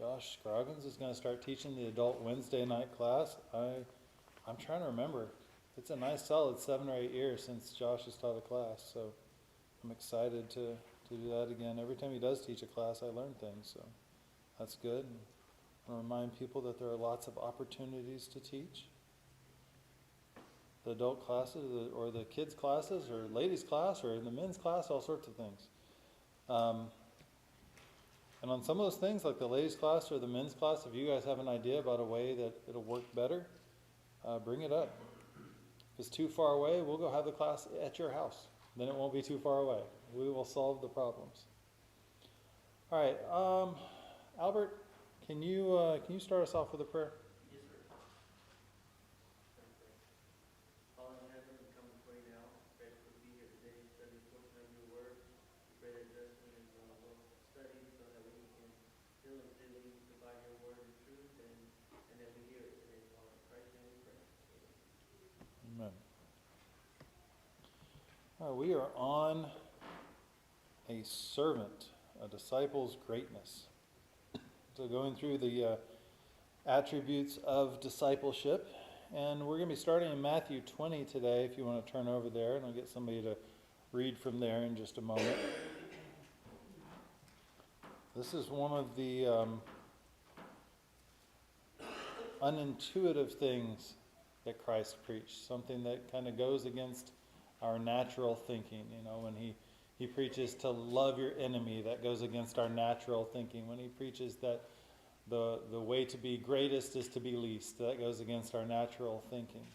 Josh Scroggins is going to start teaching the adult Wednesday night class. I'm trying to remember. It's a nice solid 7 or 8 years since Josh has taught a class, so I'm excited to do that again. Every time he does teach a class, I learn things, so that's good. And I remind people that there are lots of opportunities to teach. The adult classes, or the kids' classes, or ladies' class, or in the men's class, all sorts of things. And on some of those things, like the ladies' class or the men's class, if you guys have an idea about a way that it'll work better, bring it up. If it's too far away, we'll go have the class at your house. Then it won't be too far away. We will solve the problems. All right, Albert, can you start us off with a prayer? Yes, sir. Father in heaven, we come before you now. Grateful to be here today, study a portion of your word. We pray that Justin and will study so that we can diligently divide your word in truth and that we hear it today, Father. In Christ's name we pray. Amen. All right, we are on a servant, a disciple's greatness. So going through the attributes of discipleship, and we're going to be starting in Matthew 20 today, if you want to turn over there, and I'll get somebody to read from there in just a moment. This is one of the unintuitive things that Christ preached, something that kind of goes against our natural thinking. You know, when he preaches to love your enemy, that goes against our natural thinking. When he preaches that the way to be greatest is to be least, that goes against our natural thinking.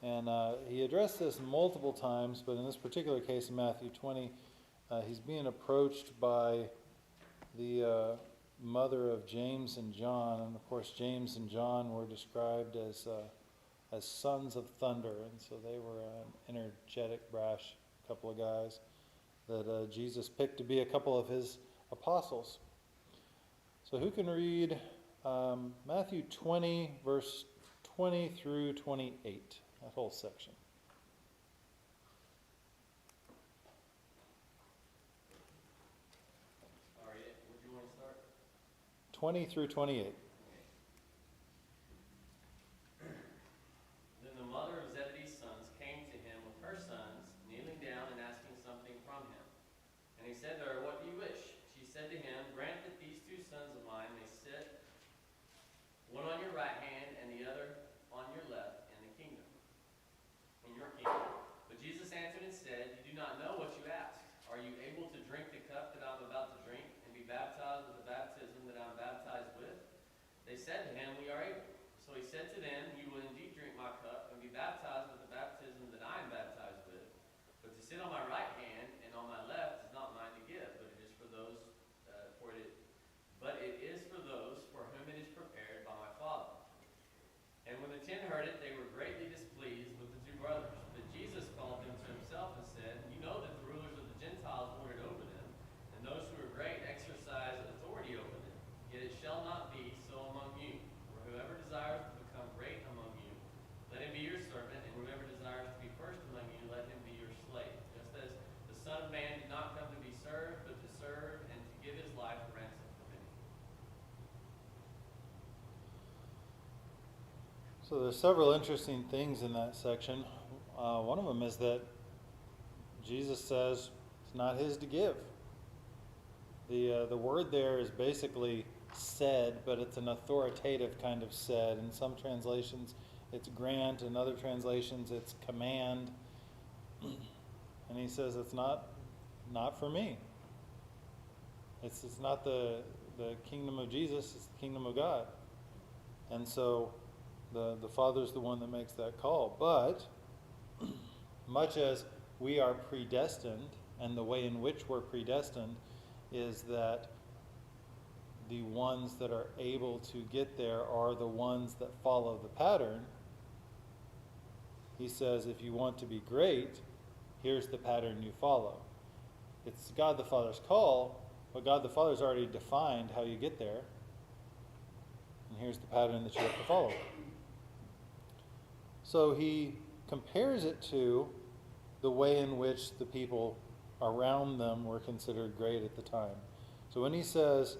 And he addressed this multiple times, but in this particular case, in Matthew 20, he's being approached by the mother of James and John. And of course, James and John were described as sons of thunder, and so they were an energetic, brash couple of guys that Jesus picked to be a couple of his apostles. So who can read Matthew 20, verse 20 through 28, that whole section? All right, would you want to start? 20 through 28. Then the mother of Zebedee's sons came to him with her sons, kneeling down and asking something from him. And he said to her, "What do you wish?" She said to him, "Grant that these two sons of mine may sit, one on your right hand and the other on your left in your kingdom. But Jesus answered and said, "You do not know what you ask. Are you able to drink the cup that I am about to drink and be baptized with the baptism that I am baptized with?" They said to him, "We are able." So he said to them, "You will indeed drink my cup and be baptized with the baptism that I am baptized with. But to sit on my right hand and on my left is not mine to give, but it is for those for whom it is prepared by my Father." And when the 10 heard it, they were greatly displeased with the two brothers. But Jesus called them to himself and said, "You know that the rulers of the Gentiles lord it over them, and those who are great exercise authority over them. Yet it shall not be so among you. For whoever desires to become great among you, let him be your servant, and whoever desires to be first among you, let him be your slave. Just as the Son of Man did not come to be served, but to serve and to give his life a ransom for many." So there's several interesting things in that section. One of them is that Jesus says it's not his to give. The word there is basically said, but it's an authoritative kind of said. In some translations, it's grant. In other translations, it's command. And he says it's not for me. It's not the kingdom of Jesus. It's the kingdom of God. And so the Father's the one that makes that call. But much as we are predestined, and the way in which we're predestined is that the ones that are able to get there are the ones that follow the pattern. He says, if you want to be great, here's the pattern you follow. It's God the Father's call, but God the Father's already defined how you get there. And here's the pattern that you have to follow. So he compares it to the way in which the people around them were considered great at the time. So when he says,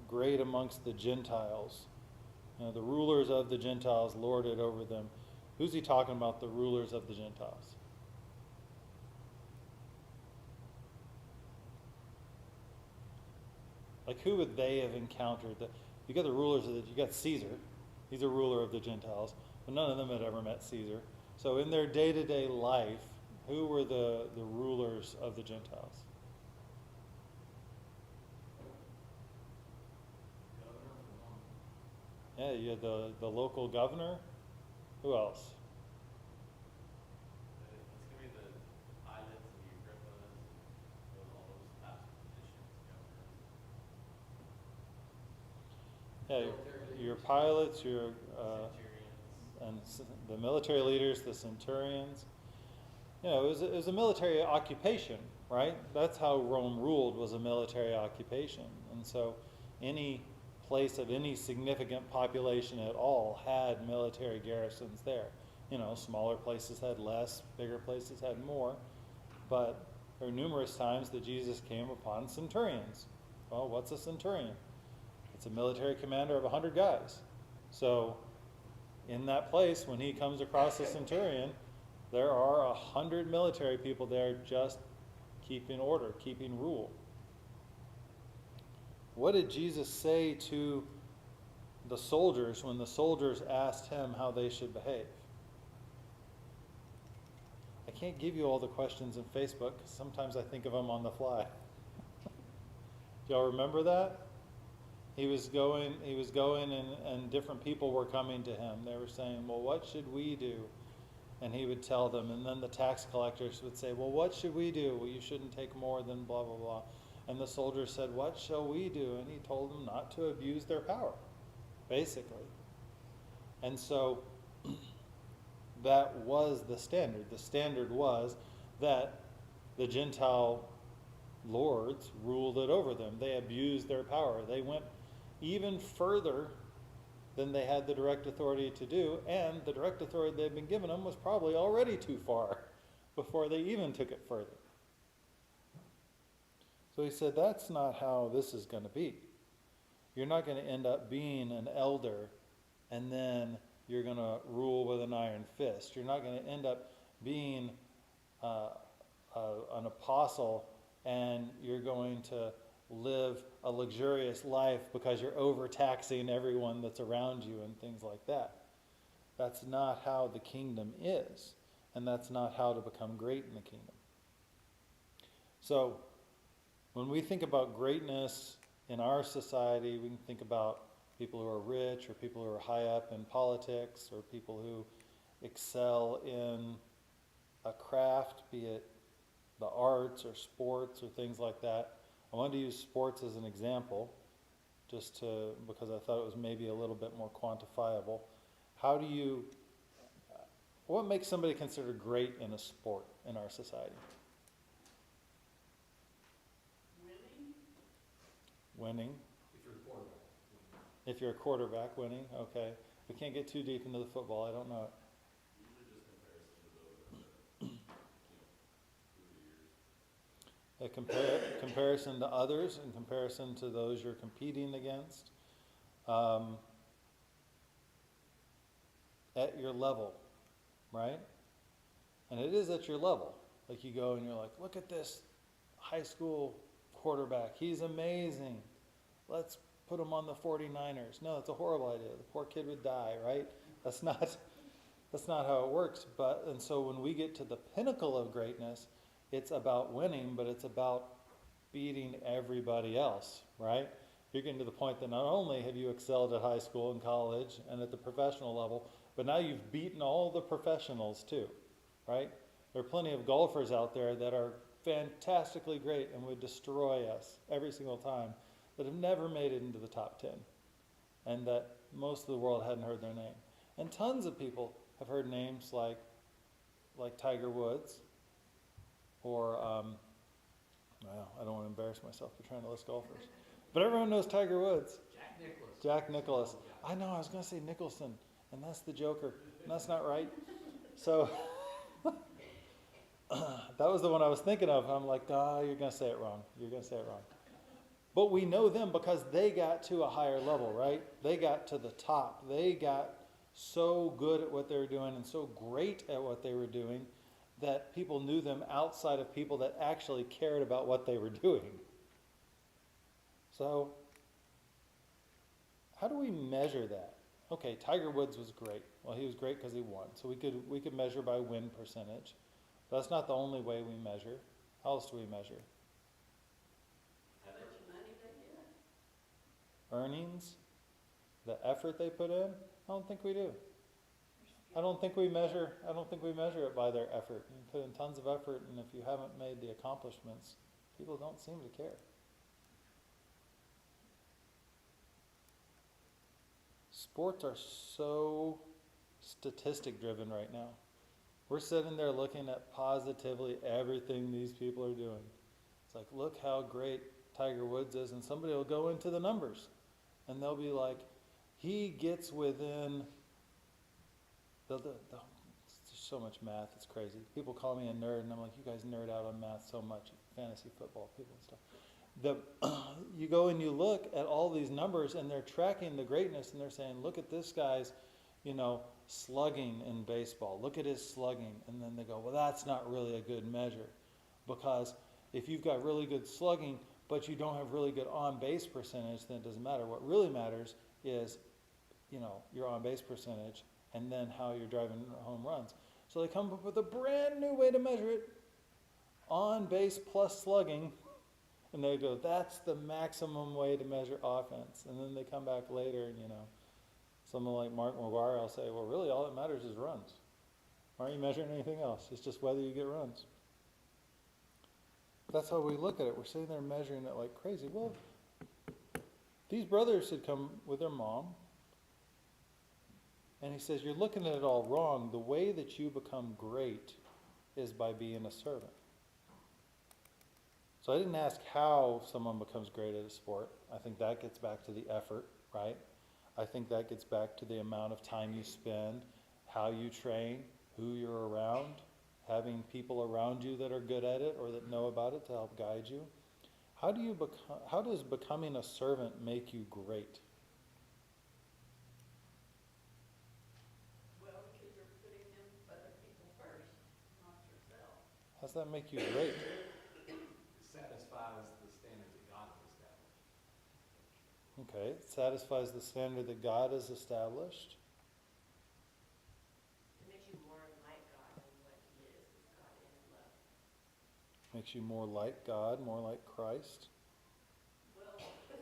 great amongst the Gentiles. You know, the rulers of the Gentiles lorded over them. Who's he talking about, the rulers of the Gentiles? Like, who would they have encountered? You got the rulers of you got Caesar. He's a ruler of the Gentiles. But none of them had ever met Caesar. So in their day-to-day life, who were the rulers of the Gentiles? Yeah, you had the local governor. Who else? It's going to be the Pilates and the Agrippas and all those types of positions, governors. Yeah, your pilots, your Centurions. and the military leaders, the centurions. You know, it was a military occupation, right? That's how Rome ruled, was a military occupation. And so any place of any significant population at all had military garrisons there. You know, smaller places had less, bigger places had more. But there are numerous times that Jesus came upon centurions. Well, what's a centurion? It's a military commander of 100 guys. So in that place, when he comes across a centurion, there are 100 military people there just keeping order, keeping rule. What did Jesus say to the soldiers when the soldiers asked him how they should behave? I can't give you all the questions in Facebook because sometimes I think of them on the fly. Do y'all remember that? He was going and different people were coming to him. They were saying, well, what should we do? And he would tell them. And then the tax collectors would say, well, what should we do? Well, you shouldn't take more than blah, blah, blah. And the soldiers said, what shall we do? And he told them not to abuse their power, basically. And so that was the standard. The standard was that the Gentile lords ruled it over them. They abused their power. They went even further than they had the direct authority to do, and the direct authority they'd been given them was probably already too far before they even took it further. So he said, that's not how this is going to be. You're not going to end up being an elder and then you're going to rule with an iron fist. You're not going to end up being an apostle and you're going to live a luxurious life because you're overtaxing everyone that's around you and things like that. That's not how the kingdom is, and that's not how to become great in the kingdom. So when we think about greatness in our society, we can think about people who are rich or people who are high up in politics or people who excel in a craft, be it the arts or sports or things like that. I wanted to use sports as an example because I thought it was maybe a little bit more quantifiable. What makes somebody considered great in a sport in our society? Winning. If you're a quarterback, winning. Okay. We can't get too deep into the football. I don't know it. A comparison to others, in comparison to those you're competing against, at your level, right? And it is at your level. Like you go and you're like, look at this high school quarterback. He's amazing. Let's put him on the 49ers. No, that's a horrible idea. The poor kid would die, right? That's not how it works. And so when we get to the pinnacle of greatness, it's about winning, but it's about beating everybody else, right? You're getting to the point that not only have you excelled at high school and college and at the professional level, but now you've beaten all the professionals too, right? There are plenty of golfers out there that are fantastically great and would destroy us every single time that have never made it into the top 10 and that most of the world hadn't heard their name. And tons of people have heard names like Tiger Woods, or, I don't want to embarrass myself by trying to list golfers. But everyone knows Tiger Woods. Jack Nicklaus. I know, I was going to say Nicholson, and that's the Joker. And that's not right. So, that was the one I was thinking of. I'm like, you're going to say it wrong. You're going to say it wrong. But we know them because they got to a higher level, right? They got to the top. They got so good at what they were doing and so great at what they were doing that people knew them outside of people that actually cared about what they were doing. So, how do we measure that? Okay, Tiger Woods was great. Well, he was great because he won. So we could measure by win percentage. But that's not the only way we measure. How else do we measure? How much money they get? Earnings? The effort they put in? I don't think we do. I don't think we measure it by their effort. You put in tons of effort, and if you haven't made the accomplishments, people don't seem to care. Sports are so statistic driven right now. We're sitting there looking at positively everything these people are doing. It's like, look how great Tiger Woods is, and somebody will go into the numbers, and they'll be like, he gets within it's just so much math, it's crazy. People call me a nerd, and I'm like, you guys nerd out on math so much, fantasy football people and stuff. You go and you look at all these numbers, and they're tracking the greatness, and they're saying, look at this guy's, slugging in baseball. Look at his slugging. And then they go, well, that's not really a good measure. Because if you've got really good slugging, but you don't have really good on-base percentage, then it doesn't matter. What really matters is, your on-base percentage, and then how you're driving home runs. So they come up with a brand new way to measure it. On-base plus slugging. And they go, that's the maximum way to measure offense. And then they come back later and, someone like Mark McGuire will say, well, really all that matters is runs. Why aren't you measuring anything else? It's just whether you get runs. That's how we look at it. We're sitting there measuring it like crazy. Well, these brothers had come with their mom. And he says, you're looking at it all wrong. The way that you become great is by being a servant. So I didn't ask how someone becomes great at a sport. I think that gets back to the effort, right? I think that gets back to the amount of time you spend, how you train, who you're around, having people around you that are good at it or that know about it to help guide you. How does becoming a servant make you great? Well, because you're putting them other people first, not yourself. How does that make you great? Satisfies the standard that God has established. Okay, it satisfies the standard that God has established. It makes you more like God than what He is, because God is love. Makes you more like God, more like Christ. Well, who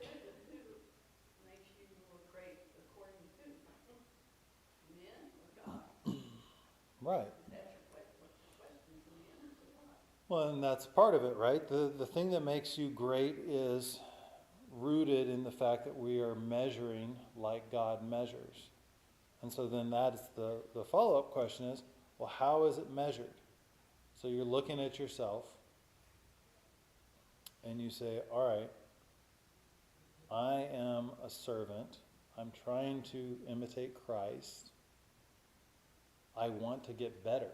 makes you more great according to men or God? Right. That's your question. What's the question? To men or to God? Well, and that's part of it, right? The thing that makes you great is rooted in the fact that we are measuring like God measures. And so then that's the follow-up question is, well, how is it measured? So you're looking at yourself and you say, all right, I am a servant. I'm trying to imitate Christ. I want to get better.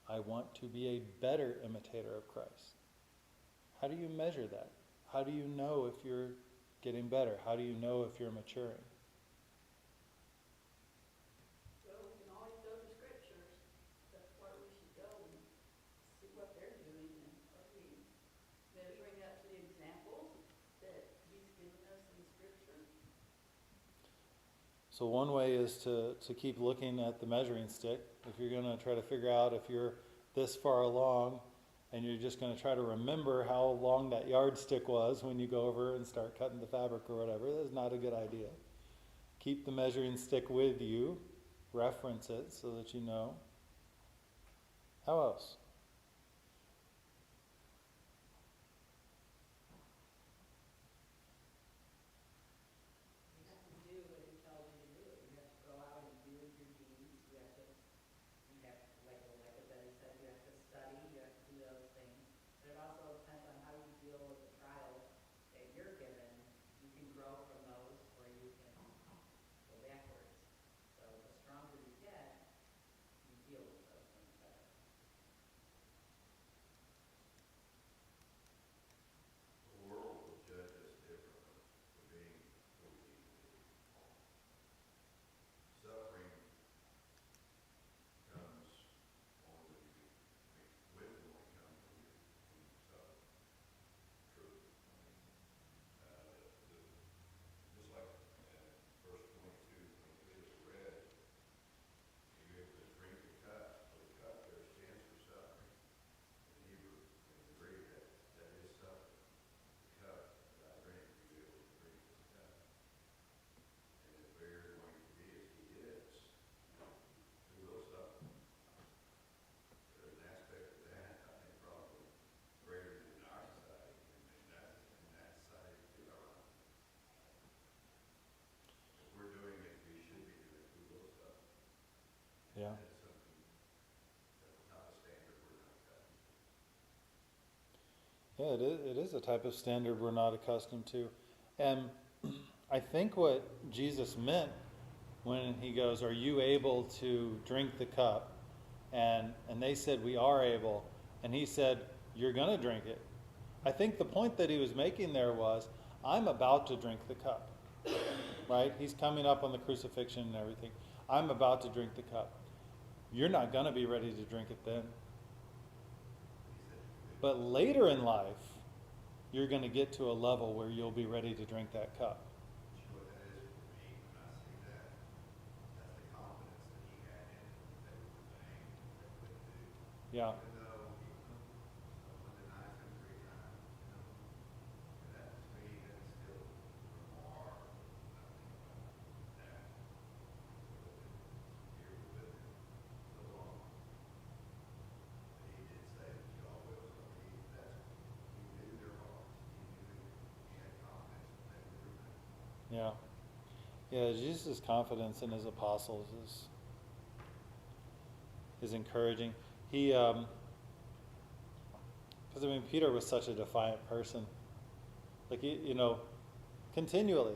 I want to be a better imitator of Christ. How do you measure that? How do you know if you're getting better? How do you know if you're maturing? Well, we can always go to scriptures. That's where we should go and see what they're doing. And are we measuring up to the examples that He's given us in Scripture? So one way is to keep looking at the measuring stick. If you're going to try to figure out if you're this far along and you're just going to try to remember how long that yardstick was when you go over and start cutting the fabric or whatever, that's not a good idea. Keep the measuring stick with you. Reference it so that you know. How else? You have to do what He tells you to do. You have to go out and do your deeds. You have, like Betty said, you have to study. You have to do those things. But it also depends on how you deal with the trials that you're given. You can grow from those, or you can go backwards. So the stronger you get, you deal with those things better. Yeah, it is a type of standard we're not accustomed to. And I think what Jesus meant when he goes, "Are you able to drink the cup?" And they said, "We are able." And he said, "You're going to drink it." I think the point that he was making there was, I'm about to drink the cup. Right? He's coming up on the crucifixion and everything. I'm about to drink the cup. You're not going to be ready to drink it then. But later in life, you're going to get to a level where you'll be ready to drink that cup. You know what that is for me when I see that? That's the confidence that he had in it, that it was the aim that it would do. Yeah. Even though someone denies him 3 times, and that to me, that's still remarkable. I think about that. Here with him so long. But he did say that y'all will. So he knew their hearts. He had confidence that they would repent. Yeah. Yeah, Jesus' confidence in his apostles is encouraging. He, because I mean, Peter was such a defiant person. Like, continually.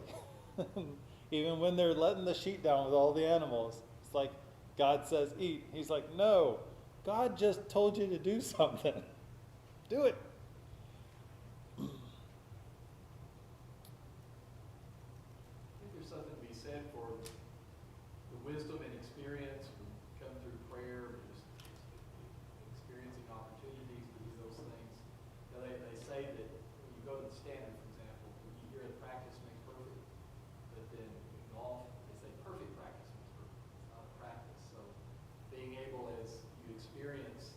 Even when they're letting the sheet down with all the animals, it's like God says, eat. He's like, no, God just told you to do something. Do it. I think there's something to be said for the wisdom and experience when you come through prayer, just experiencing opportunities to do those things. You know, they say that when you go to the standard, for example, when you hear the practice makes perfect, but then in golf, they say perfect practice makes perfect. It's not a practice. So being able, as you experience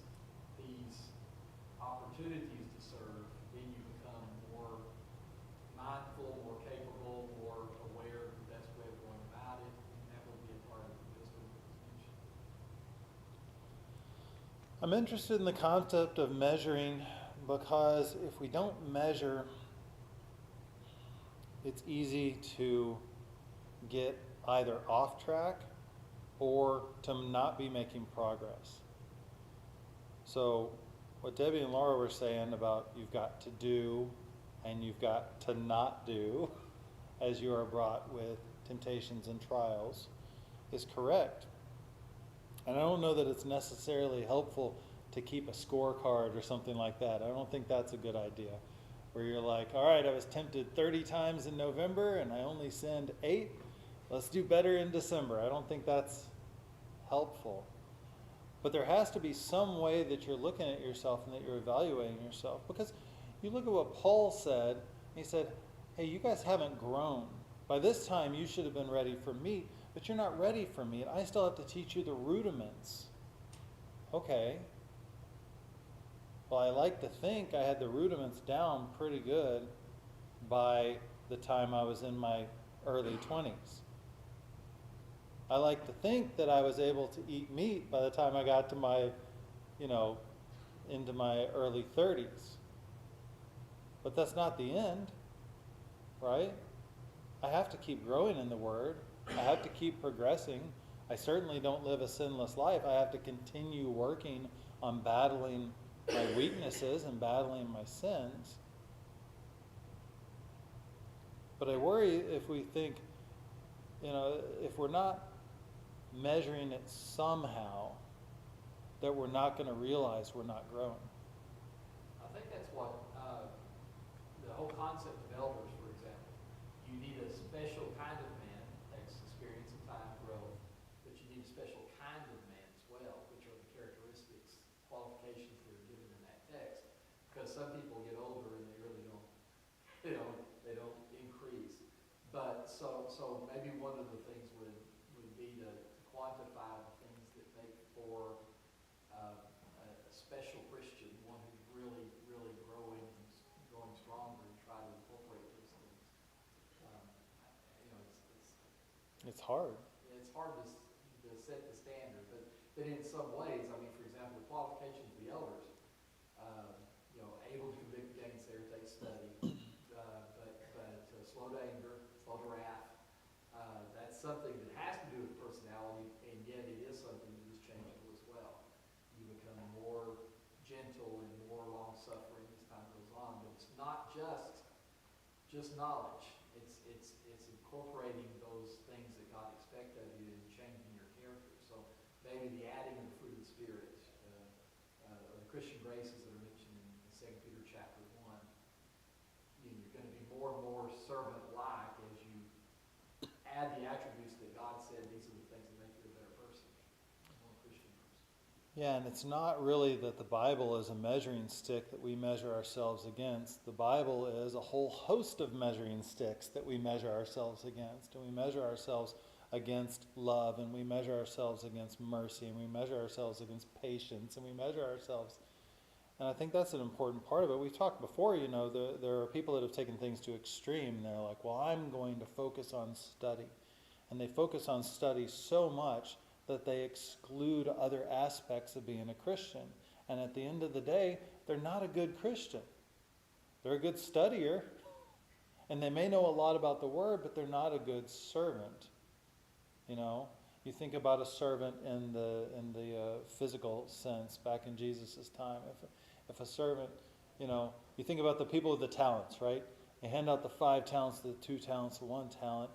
these opportunities to serve, then you become more mindful, more capable, more aware of the best way of going about it, and that would be a part of the wisdom that was mentioned. I'm interested in the concept of measuring because if we don't measure, it's easy to get either off track or to not be making progress. So what Debbie and Laura were saying about you've got to do and you've got to not do as you are brought with temptations and trials is correct. And I don't know that it's necessarily helpful to keep a scorecard or something like that. I don't think that's a good idea. Where you're like, all right, I was tempted 30 times in November and I only sinned 8. Let's do better in December. I don't think that's helpful. But there has to be some way that you're looking at yourself and that you're evaluating yourself. Because you look at what Paul said, he said, hey, you guys haven't grown. By this time, you should have been ready for meat, but you're not ready for meat. I still have to teach you the rudiments. Okay. Well, I like to think I had the rudiments down pretty good by the time I was in my early 20s. I like to think that I was able to eat meat by the time I got to my, into my early 30s. But that's not the end, right? I have to keep growing in the Word. I have to keep progressing. I certainly don't live a sinless life. I have to continue working on battling my weaknesses and battling my sins. But I worry if we think, if we're not measuring it somehow, that we're not going to realize we're not growing. I think that's what the whole concept of elders, for example. You need a special kind of man, takes experience and time, growth, but you need a special kind of man as well, which are the characteristics, qualifications that are given in that text. Because some people get older and they really don't, they don't increase. But so maybe one of the things would be to quantify the things that make for a special Christian, one who's really, really growing and growing stronger, and try to incorporate those things. It's hard. It's hard to set the standard, but in some ways, I mean, for example, the qualifications of the elders, able to convict against their takes study, but slow to anger, slow to wrath. That's something that has to do with personality, and yet it is something that is changeable as well. You become more gentle and more long-suffering as time goes on, just knowledge. It's incorporating those things that God expects of you and changing your character. So maybe the adding of the fruit of the Spirit, or the Christian graces that are mentioned in 2 Peter chapter 1. You're going to be more and more servant-like as you add the attributes that God said these are the things that make you a better person, a more Christian person. Yeah, and it's not really that the Bible is a measuring stick that we measure ourselves against. The Bible is a whole host of measuring sticks that we measure ourselves against. And we measure ourselves against love, and we measure ourselves against mercy, and we measure ourselves against patience, and we measure ourselves. And I think that's an important part of it. We've talked before, there are people that have taken things to extreme. They're like, well, I'm going to focus on study. And they focus on study so much that they exclude other aspects of being a Christian. And at the end of the day, they're not a good Christian. They're a good studier, and they may know a lot about the Word, but they're not a good servant. You think about a servant in the physical sense back in Jesus' time. If a servant, you think about the people with the talents, right? They hand out the 5 talents, the 2 talents, the 1 talent.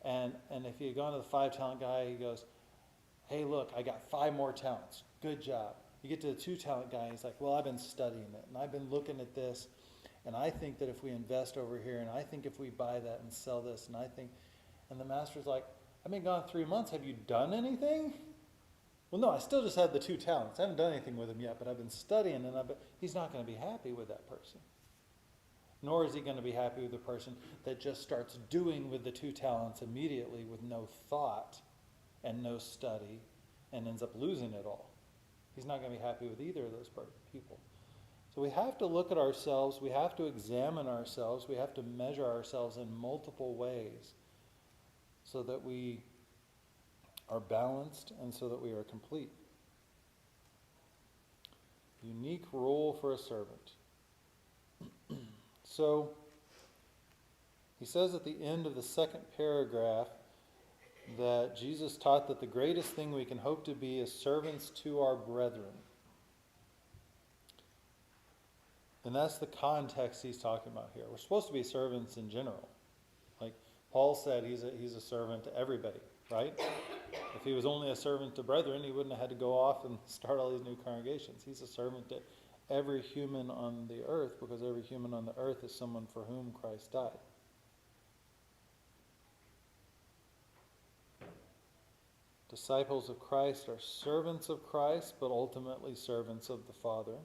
And if you had gone to the 5-talent guy, he goes, hey, look, I got 5 more talents. Good job. You get to the 2-talent guy, he's like, well, I've been studying it, and I've been looking at this, and I think that if we invest over here, and I think if we buy that and sell this, and the master's like, I've been gone 3 months. Have you done anything? Well, no, I still just had the 2 talents. I haven't done anything with them yet, but I've been studying, and he's not going to be happy with that person. Nor is he going to be happy with the person that just starts doing with the 2 talents immediately with no thought and no study, and ends up losing it all. He's not going to be happy with either of those people. So we have to look at ourselves, we have to examine ourselves, we have to measure ourselves in multiple ways so that we are balanced and so that we are complete. Unique role for a servant. So he says at the end of the 2nd paragraph, that Jesus taught that the greatest thing we can hope to be is servants to our brethren. And that's the context he's talking about here. We're supposed to be servants in general. Like Paul said, he's a servant to everybody, right? If he was only a servant to brethren, he wouldn't have had to go off and start all these new congregations. He's a servant to every human on the earth, because every human on the earth is someone for whom Christ died. Disciples of Christ are servants of Christ, but ultimately servants of the Father.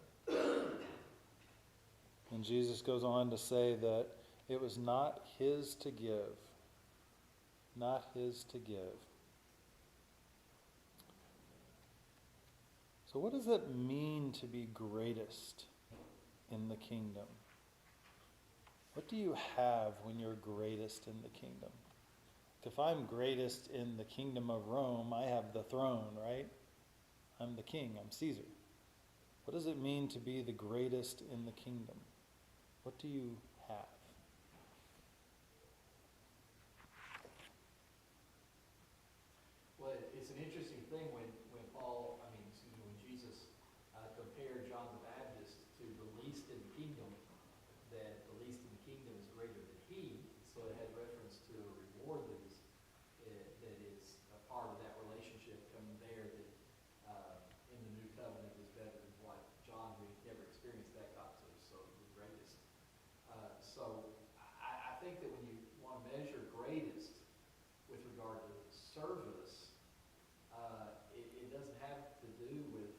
And Jesus goes on to say that it was not his to give. Not his to give. So what does it mean to be greatest in the kingdom? What do you have when you're greatest in the kingdom? If I'm greatest in the kingdom of Rome, I have the throne, right? I'm the king, I'm Caesar. What does it mean to be the greatest in the kingdom? What do you have? Well, it's an interesting thing when Jesus compared John the Baptist to the least in the kingdom, that the least in the kingdom is greater than he. So it had reference to a reward that is a part of that relationship coming there, that in the new covenant is better than what John, who had never experienced that, got to. So the greatest. So I think that when you want to measure greatest with regard to service, it doesn't have to do with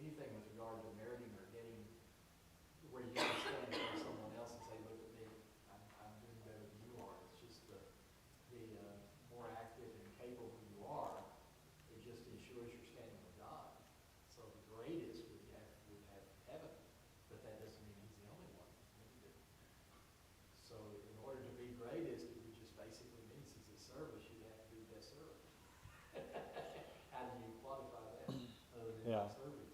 anything with regard to meriting or getting where you can stand in front of someone else and say, look at me, I'm doing better than you are. It's just the more active and capable you are, it just ensures you're standing with God. So the greatest would have heaven, but that doesn't mean he's the only one. So in order to be greatest, it would just basically mean, since it's service, you'd have to be the best servant. How do you qualify that other than Yeah. serving?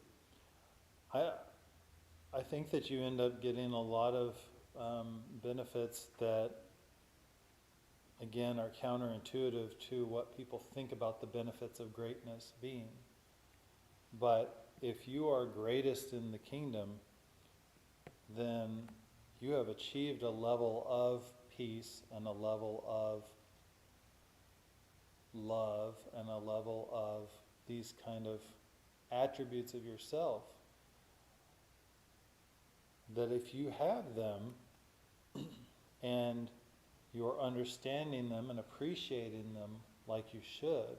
I think that you end up getting a lot of benefits that, again, are counterintuitive to what people think about the benefits of greatness being. But if you are greatest in the kingdom, then you have achieved a level of peace and a level of love and a level of these kind of attributes of yourself that if you have them and you're understanding them and appreciating them like you should,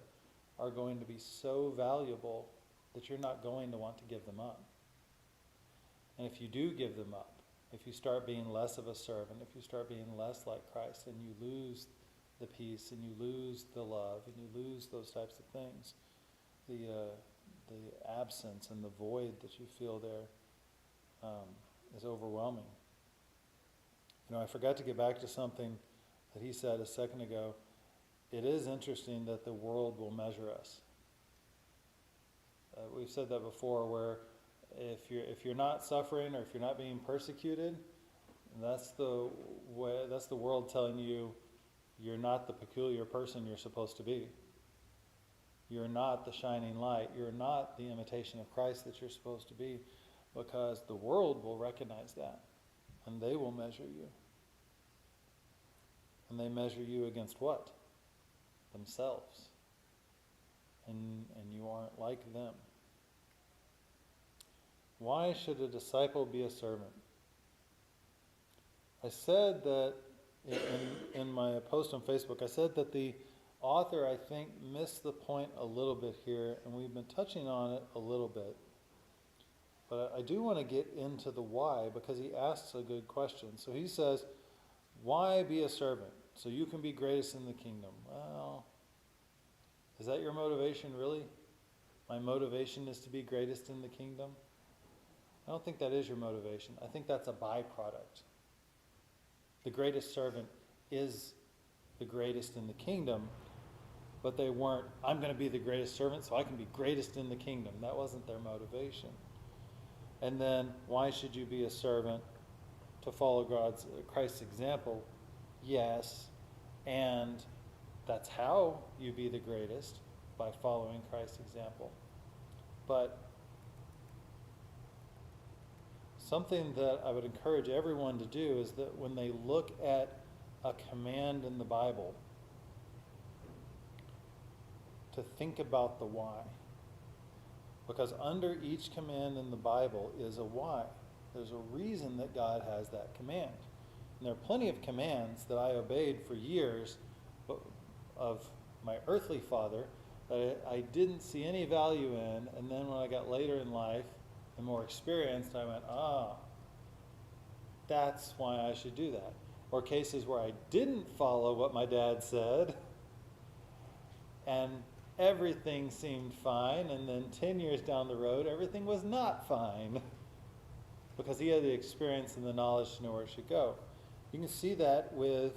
are going to be so valuable that you're not going to want to give them up. And if you do give them up, if you start being less of a servant, if you start being less like Christ, and you lose the peace and you lose the love and you lose those types of things, the absence and the void that you feel there is overwhelming. I forgot to get back to something that he said a second ago. It is interesting that the world will measure us. We've said that before, where if you're not suffering or if you're not being persecuted, that's the world telling you you're not the peculiar person you're supposed to be. You're not the shining light. You're not the imitation of Christ that you're supposed to be, because the world will recognize that, and they will measure you. And they measure you against what? Themselves. And you aren't like them. Why should a disciple be a servant? I said that in my post on Facebook, I said that the author, I think, missed the point a little bit here, and we've been touching on it a little bit. But I do want to get into the why, because he asks a good question. So he says, why be a servant? So you can be greatest in the kingdom. Well, is that your motivation, really? My motivation is to be greatest in the kingdom? I don't think that is your motivation. I think that's a byproduct. The greatest servant is the greatest in the kingdom, but they weren't, I'm going to be the greatest servant so I can be greatest in the kingdom. That wasn't their motivation. And then, why should you be a servant? To follow Christ's example? Yes, and that's how you be the greatest, by following Christ's example. But something that I would encourage everyone to do is that when they look at a command in the Bible, to think about the why. Because under each command in the Bible is a why. There's a reason that God has that command. And there are plenty of commands that I obeyed for years of my earthly father that I didn't see any value in, and then when I got later in life and more experienced, I went, that's why I should do that. Or cases where I didn't follow what my dad said, and everything seemed fine, and then 10 years down the road, everything was not fine, because he had the experience and the knowledge to know where it should go. You can see that with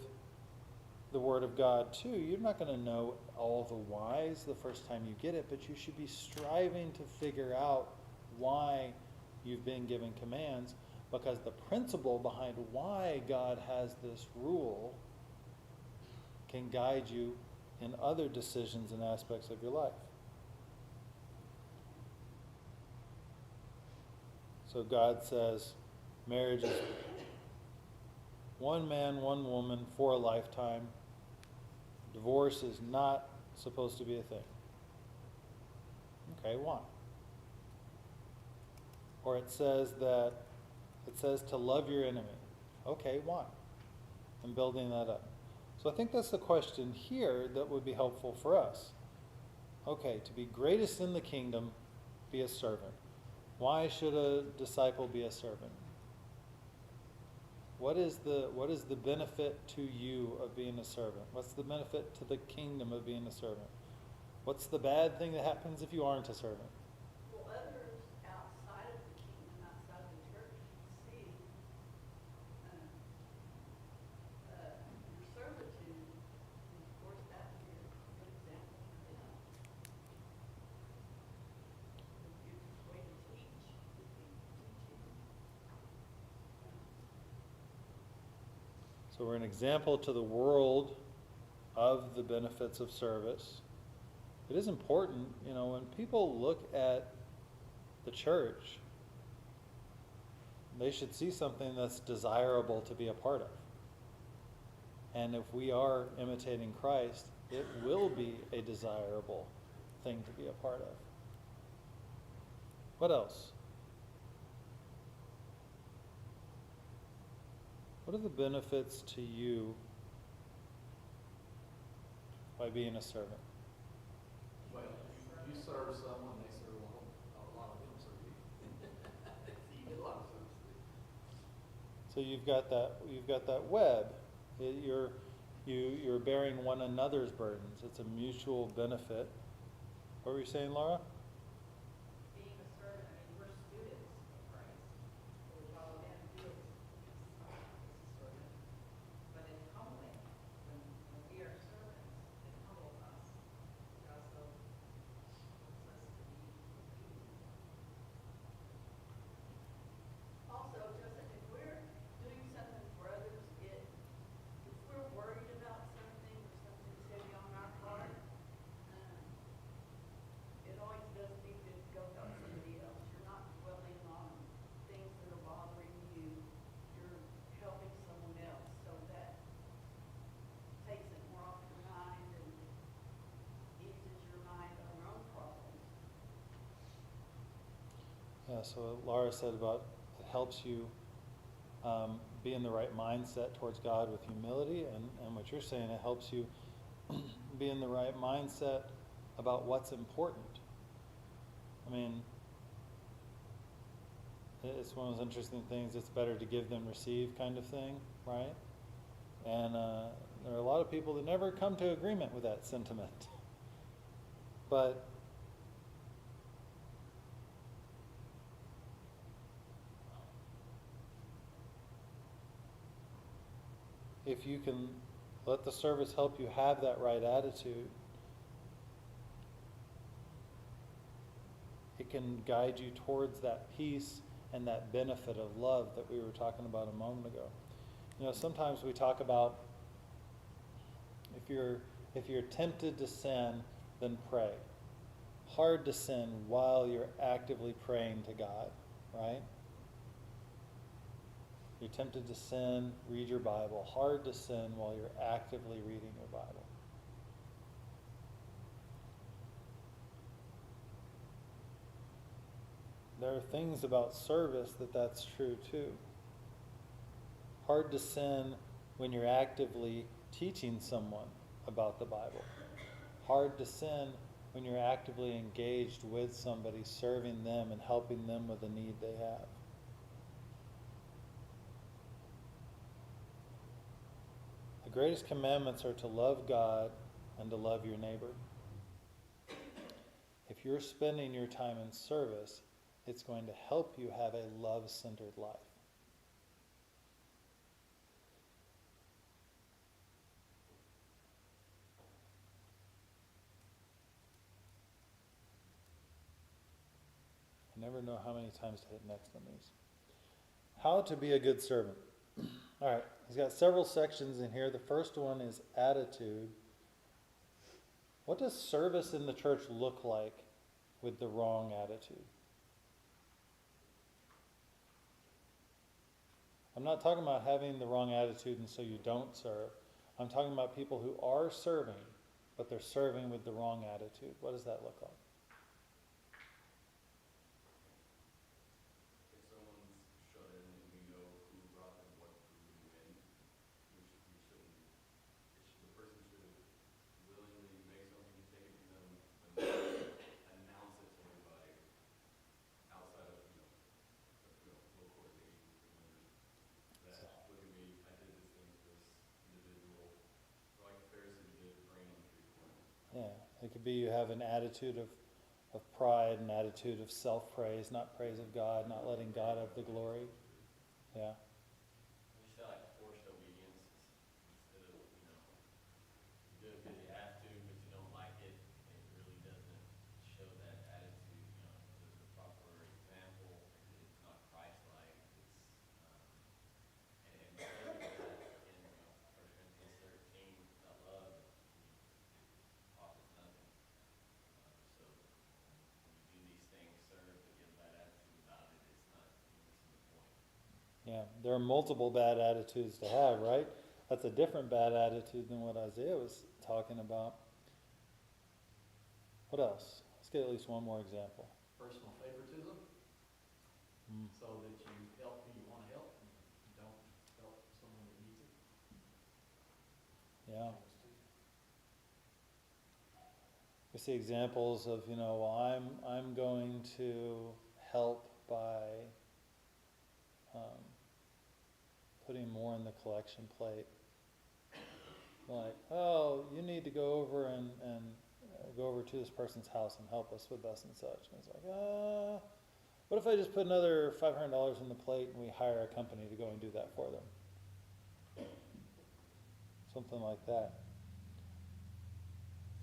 the Word of God too. You're not going to know all the whys the first time you get it, but you should be striving to figure out why you've been given commands, because the principle behind why God has this rule can guide you in other decisions and aspects of your life. So God says marriage is one man, one woman for a lifetime. Divorce is not supposed to be a thing. Okay, why? Or it says to love your enemy. Okay, why? I'm building that up. So I think that's the question here that would be helpful for us. Okay, to be greatest in the kingdom, be a servant. Why should a disciple be a servant? What is the benefit to you of being a servant? What's the benefit to the kingdom of being a servant? What's the bad thing that happens if you aren't a servant? Well, others outside of the kingdom, outside of the church, see your servitude, and of course that would be a good example for them. It's a way to teach, teaching. So we're an example to the world of the benefits of service. It is important, when people look at the church, they should see something that's desirable to be a part of. And if we are imitating Christ, it will be a desirable thing to be a part of. What else? What are the benefits to you by being a servant? Well, you serve someone, they serve a lot of them serve you. So you get a lot of service. So you've got that web. You're bearing one another's burdens. It's a mutual benefit. What were you saying, Laura? Being a servant, I mean, we're students of Christ. So we follow him, do it as a servant. But it's humbling when we are servants, it humbles us. It also helps us to be obedient. Also, Joseph, if we're doing something for others, if we're worried about something or something's heavy on our heart, it always does need to go help somebody else. You're not dwelling on things that are bothering you. You're helping someone else, so that takes it more off your mind and eases your mind on your own problems. Yeah, so Laura said about it helps you be in the right mindset towards God with humility, and what you're saying, it helps you be in the right mindset about what's important. I mean, it's one of those interesting things, it's better to give than receive kind of thing, right? And there are a lot of people that never come to agreement with that sentiment. But if you can let the service help you have that right attitude, it can guide you towards that peace and that benefit of love that we were talking about a moment ago. You know, sometimes we talk about if you're tempted to sin, then pray. Hard to sin while you're actively praying to God, right? You're tempted to sin, read your Bible. Hard to sin while you're actively reading your Bible. There are things about service that's true too. Hard to sin when you're actively teaching someone about the Bible. Hard to sin when you're actively engaged with somebody, serving them and helping them with a need they have. The greatest commandments are to love God and to love your neighbor. If you're spending your time in service, it's going to help you have a love-centered life. I never know how many times to hit next on these. How to be a good servant. All right, he's got several sections in here. The first one is attitude. What does service in the church look like with the wrong attitude? I'm not talking about having the wrong attitude and so you don't serve. I'm talking about people who are serving, but they're serving with the wrong attitude. What does that look like? If someone's shut in and we know who brought them, what drew you in, the person should willingly make something, take it from them, and announce it to everybody outside of, local organizations and members. That, look at me, I did this thing for this individual, like the Pharisee did praying on the street corner. Yeah, it could be you have an attitude of pride, an attitude of self-praise, not praise of God, not letting God have the glory. Yeah. We just like forced obedience instead of, you do it because you have to, but you don't like it. It really doesn't show that attitude, the proper example. It's not Christ-like. It's, and because of that, in 1 Corinthians 13, that love, it profits nothing. So when you do these things, serve, but you have that attitude about it, it's not, you're missing the point. there are multiple bad attitudes to have, right? That's a different bad attitude than what Isaiah was talking about. What else? Let's get at least one more example. Personal favoritism, so that you help who you want to help and you don't help someone that needs it. Yeah. We see examples of, well, I'm going to help by putting more in the collection plate. Like, oh, you need to go over and go over to this person's house and help us with thus and such. And it's like, what if I just put another $500 in the plate and we hire a company to go and do that for them? Something like that.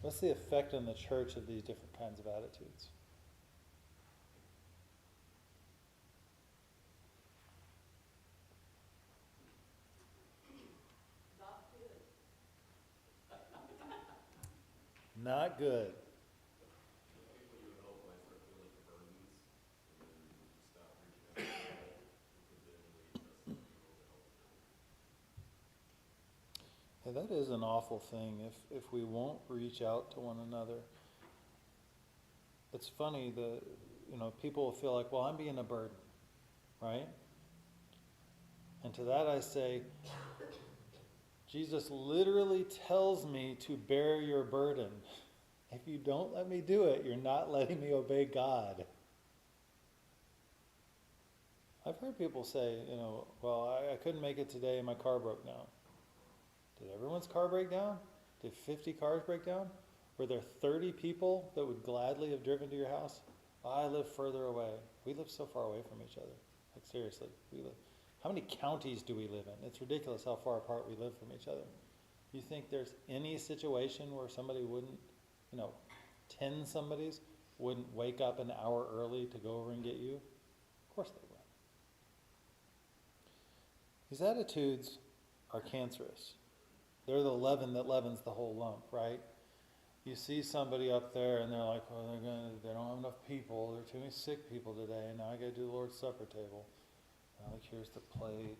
What's the effect on the church of these different kinds of attitudes? Not good. Not good. The people you would hope might start feeling like burdens, and then you stop reaching out to people, because then we trust some people to help them. Yeah, that is an awful thing if we won't reach out to one another. It's funny, people will feel like, well, I'm being a burden, right? And to that I say, Jesus literally tells me to bear your burden. If you don't let me do it, you're not letting me obey God. I've heard people say, well, I couldn't make it today, my car broke down. Did everyone's car break down? Did 50 cars break down? Were there 30 people that would gladly have driven to your house? I live further away. We live so far away from each other. Like seriously, how many counties do we live in? It's ridiculous how far apart we live from each other. You think there's any situation where somebody wouldn't, 10 somebodies wouldn't wake up an hour early to go over and get you? Of course they would. These attitudes are cancerous. They're the leaven that leavens the whole lump, right? You see somebody up there and they're like, well, they don't have enough people. There are too many sick people today. And now I got to do the Lord's Supper table. Like, here's the plate.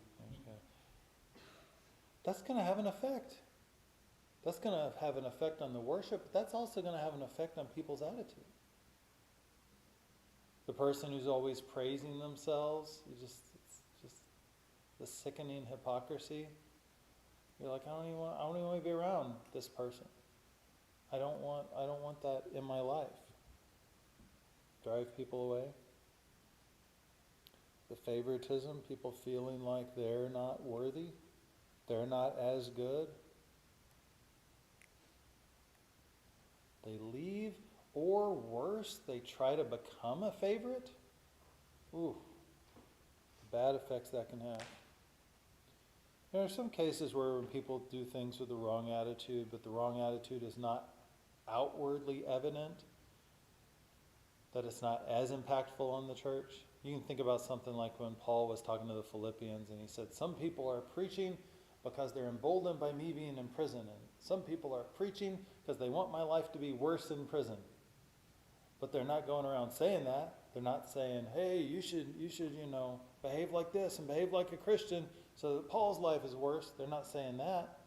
That's going to have an effect. That's going to have an effect on the worship, but that's also going to have an effect on people's attitude. The person who's always praising themselves, it's just the sickening hypocrisy. You're like, I don't even want to be around this person. I don't want that in my life. Drive people away. The favoritism, people feeling like they're not worthy, they're not as good. They leave, or worse, they try to become a favorite. Ooh, the bad effects that can have. There are some cases where people do things with the wrong attitude, but the wrong attitude is not outwardly evident, that it's not as impactful on the church. You can think about something like when Paul was talking to the Philippians and he said, some people are preaching because they're emboldened by me being in prison, and some people are preaching because they want my life to be worse in prison. But they're not going around saying that. They're not saying, hey, you should, behave like this and behave like a Christian so that Paul's life is worse. They're not saying that.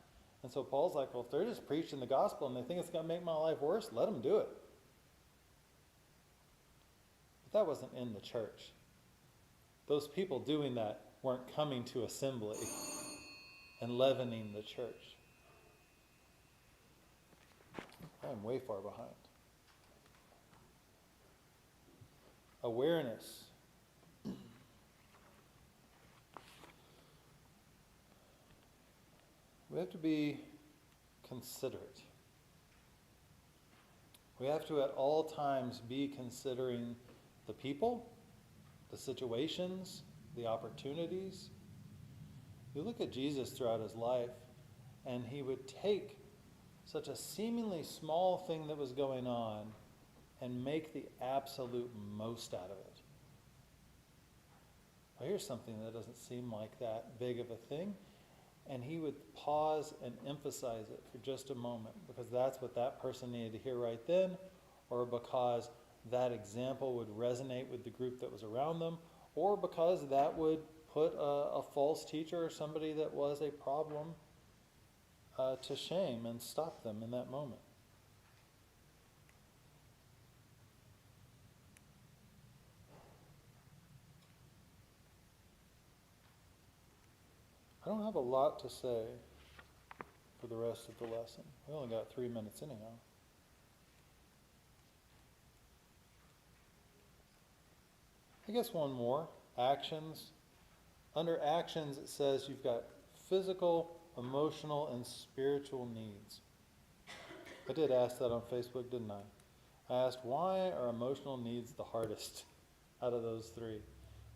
And so Paul's like, well, if they're just preaching the gospel and they think it's going to make my life worse, let them do it. But that wasn't in the church. Those people doing that weren't coming to assembly and leavening the church. I'm way far behind. Awareness. We have to be considerate. We have to at all times be considering the people, the situations, the opportunities. You look at Jesus throughout his life, and he would take such a seemingly small thing that was going on and make the absolute most out of it. Well, here's something that doesn't seem like that big of a thing. And he would pause and emphasize it for just a moment, because that's what that person needed to hear right then, or because that example would resonate with the group that was around them, or because that would put a false teacher or somebody that was a problem to shame and stop them in that moment. I don't have a lot to say for the rest of the lesson. We only got 3 minutes anyhow. I guess one more. Actions. Under actions, it says you've got physical, emotional, and spiritual needs. I did ask that on Facebook, didn't I? I asked, why are emotional needs the hardest out of those three?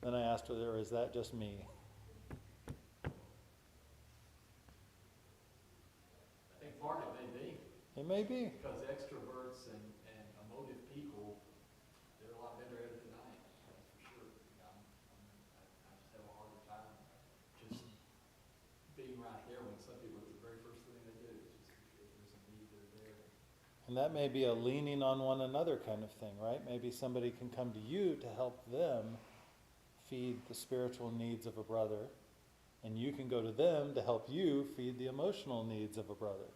Then I asked her, is that just me? I think part of it may be. It may be. Because extroverts and emotive people, they're a lot better at it than I am, that's for sure. I just have a harder time just being right there when some people, it's the very first thing they do. It's just, if there's a need, they're there. And that may be a leaning on one another kind of thing, right? Maybe somebody can come to you to help them feed the spiritual needs of a brother, and you can go to them to help you feed the emotional needs of a brother.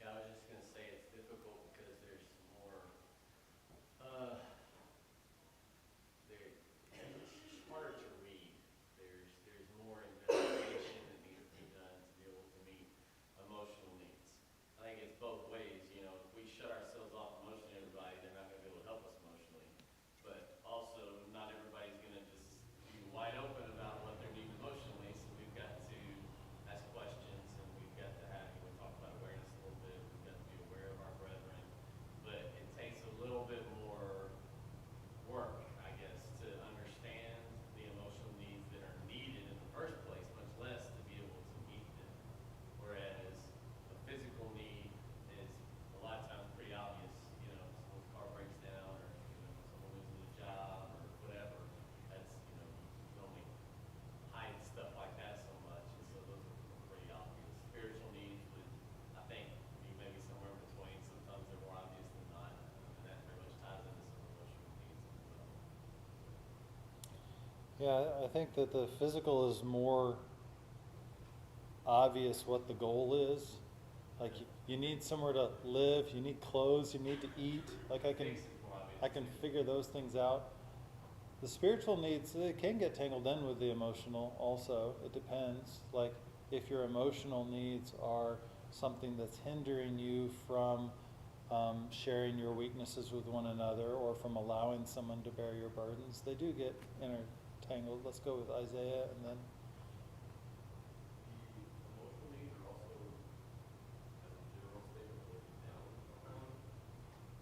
Yeah, I was just going to say it's difficult because there's more, it's harder to read. There's more investigation that needs to be done to be able to meet emotional needs. I think it's both ways, you know, if we shut ourselves off emotionally to everybody, they're not going to be able to help us emotionally. But also, not everybody's going to just be wide open about what they're needing emotionally, so we've got to ask questions, and we've got to have, we talked about awareness a little bit, we've got to be aware of our brethren, but it takes a little bit more work, I guess, to understand the emotional needs that are needed in the first place, much less to be able to meet them. Whereas a physical need is a lot of times pretty obvious, you know, someone's car breaks down, or, you know, someone loses a job, or whatever. That's, you know, you can only hide stuff like that so much, and so those are pretty obvious. Spiritual needs would, I think, be maybe somewhere in between. Sometimes they're more obvious than not, and that very much ties into some emotional needs as well. Yeah, I think that the physical is more obvious what the goal is. Like you need somewhere to live, you need clothes, you need to eat. Like I can figure those things out. The spiritual needs, they can get tangled in with the emotional also. It depends. Like if your emotional needs are something that's hindering you from sharing your weaknesses with one another, or from allowing someone to bear your burdens, they do get intertangled. Let's go with Isaiah, and then The emotional needs are also, as a general statement, looking down upon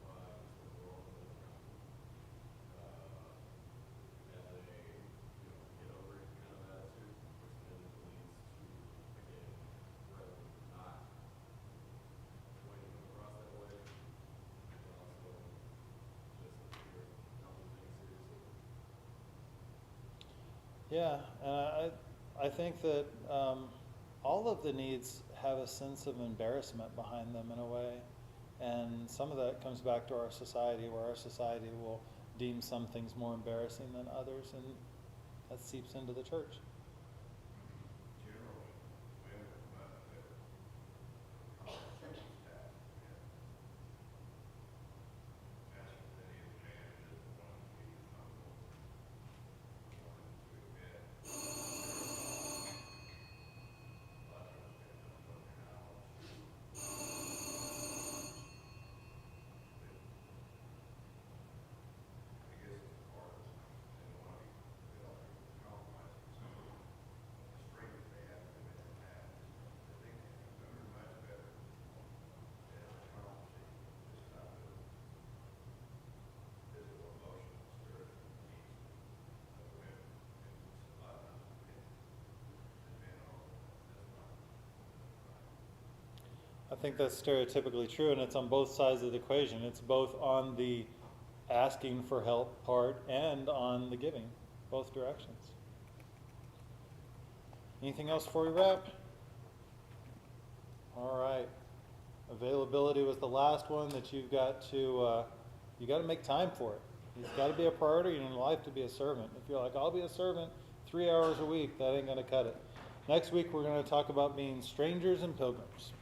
just the world and those around you. As a, you know, get over it kind of attitude, which then leads to, again, rather than not pointing them across that way, but also just the fear of not taking things seriously. yeah, and I think that all of the needs have a sense of embarrassment behind them in a way, and some of that comes back to our society, where our society will deem some things more embarrassing than others, and that seeps into the church. Generally, women are much better conversation staff and asking many of the managers and ones to be humble, ones to admit. A lot of times men don't know how to, I guess it's the hardest, and they want to be, they don't want to compromise some of the strength that they have, that men don't have. I think women are much better at accomplishing this type of physical, emotional, spiritual needs of women. And a lot of times men, than men are. That's not right. I think that's stereotypically true, and it's on both sides of the equation. It's both on the asking for help part and on the giving, both directions. Anything else before we wrap? All right. Availability was the last one that you've got to, you got to make time for it. He's got to be a priority in life to be a servant. If you're like, I'll be a servant 3 hours a week, that ain't going to cut it. Next week, we're going to talk about being strangers and pilgrims.